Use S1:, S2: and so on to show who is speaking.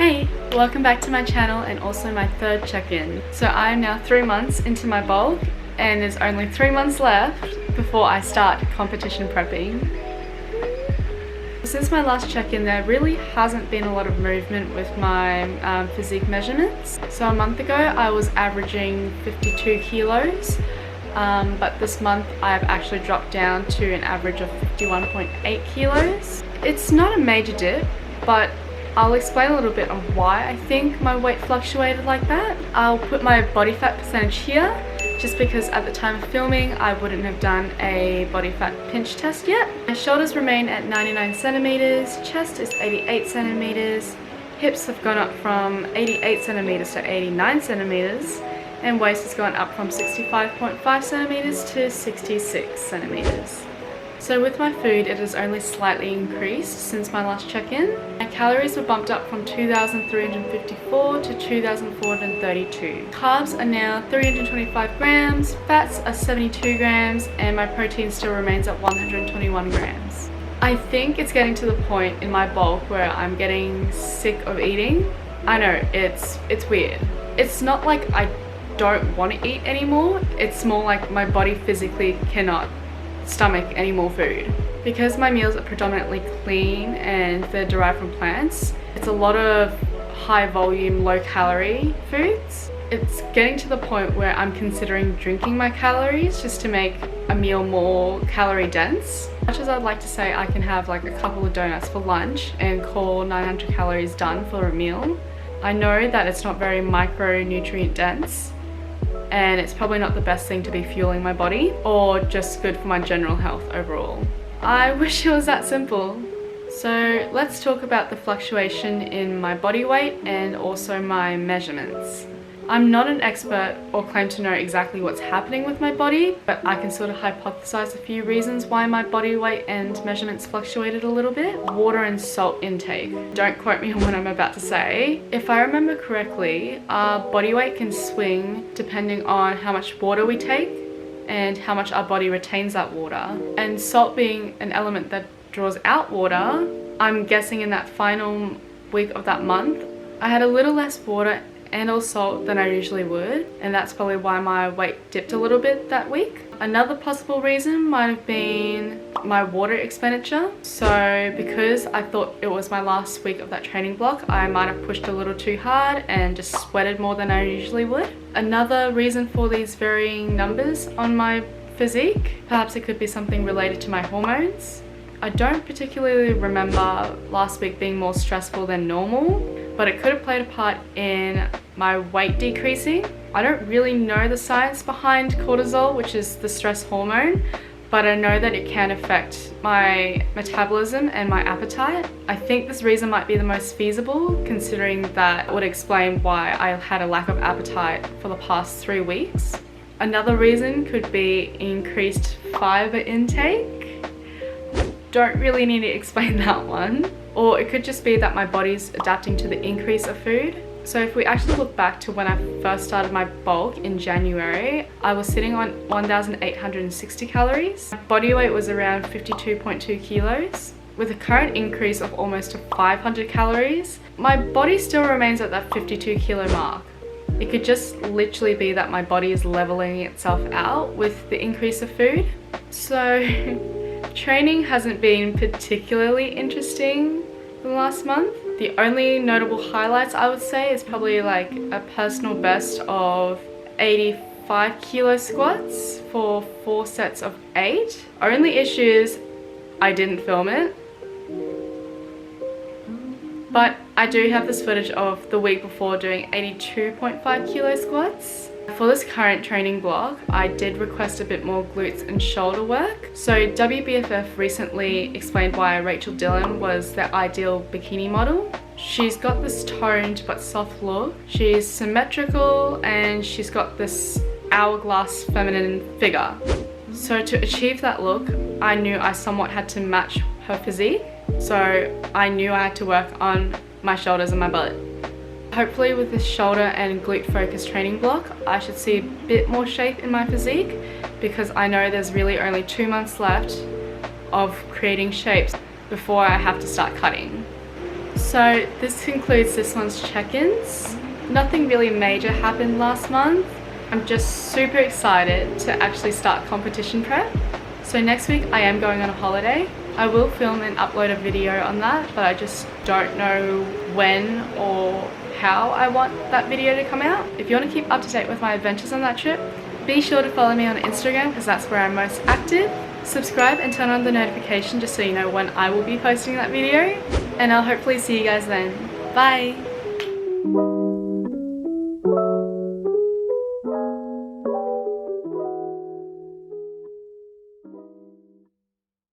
S1: Hey, welcome back to my channel and also my third check-in. So I am now 3 months into my bulk and there's only 3 months left before I start competition prepping. Since my last check-in there really hasn't been a lot of movement with my physique measurements. So a month ago I was averaging 52 kilos, but this month I've actually dropped down to an average of 51.8 kilos. It's not a major dip, but I'll explain a little bit on why I think my weight fluctuated like that. I'll put my body fat percentage here, just because at the time of filming I wouldn't have done a body fat pinch test yet. My shoulders remain at 99 centimeters, chest is 88 centimeters, hips have gone up from 88 centimeters to 89 centimeters, and waist has gone up from 65.5 centimeters to 66 centimeters. So with my food, it has only slightly increased since my last check-in. My calories were bumped up from 2,354 to 2,432. Carbs are now 325 grams, fats are 72 grams, and my protein still remains at 121 grams. I think it's getting to the point in my bulk where I'm getting sick of eating. I know, it's weird. It's not like I don't want to eat anymore, it's more like my body physically cannot stomach any more food. Because my meals are predominantly clean and they're derived from plants, it's a lot of high volume, low calorie foods. It's getting to the point where I'm considering drinking my calories just to make a meal more calorie dense. As much as I'd like to say I can have like a couple of donuts for lunch and call 900 calories done for a meal, I know that it's not very micronutrient dense, and it's probably not the best thing to be fueling my body or just good for my general health overall. I wish it was that simple. So let's talk about the fluctuation in my body weight and also my measurements. I'm not an expert or claim to know exactly what's happening with my body, but I can sort of hypothesize a few reasons why my body weight and measurements fluctuated a little bit. Water and salt intake. Don't quote me on what I'm about to say. If I remember correctly, our body weight can swing depending on how much water we take and how much our body retains that water. And salt being an element that draws out water, I'm guessing in that final week of that month, I had a little less water and or salt than I usually would, and that's probably why my weight dipped a little bit that week. Another possible reason might have been my water expenditure. So because I thought it was my last week of that training block, I might have pushed a little too hard and just sweated more than I usually would. Another reason for these varying numbers on my physique, perhaps it could be something related to my hormones. I don't particularly remember last week being more stressful than normal, but it could have played a part in my weight decreasing. I don't really know the science behind cortisol, which is the stress hormone, but I know that it can affect my metabolism and my appetite. I think this reason might be the most feasible, considering that would explain why I had a lack of appetite for the past 3 weeks. Another reason could be increased fiber intake. Don't really need to explain that one. Or it could just be that my body's adapting to the increase of food. So if we actually look back to when I first started my bulk in January, I was sitting on 1,860 calories. My body weight was around 52.2 kilos. With a current increase of almost 500 calories, my body still remains at that 52 kilo mark. It could just literally be that my body is leveling itself out with the increase of food. So training hasn't been particularly interesting the last month. The only notable highlights I would say is probably like a personal best of 85 kilo squats for 4 sets of 8. Only issue is I didn't film it. But I do have this footage of the week before doing 82.5 kilo squats. For this current training block, I did request a bit more glutes and shoulder work. So WBFF recently explained why Rachel Dillon was the ideal bikini model. She's got this toned but soft look. She's symmetrical and she's got this hourglass feminine figure. So to achieve that look, I knew I somewhat had to match her physique. So I knew I had to work on my shoulders and my butt. Hopefully with this shoulder and glute focused training block, I should see a bit more shape in my physique, because I know there's really only 2 months left of creating shapes before I have to start cutting. So So this concludes this month's check-ins. Nothing really major happened last month. I'm just super excited to actually start competition prep. So next week I am going on a holiday. I will film and upload a video on that, but I just don't know when or how I want that video to come out. If you want to keep up to date with my adventures on that trip, be sure to follow me on Instagram because that's where I'm most active. Subscribe and turn on the notification just so you know when I will be posting that video. And I'll hopefully see you guys then. Bye!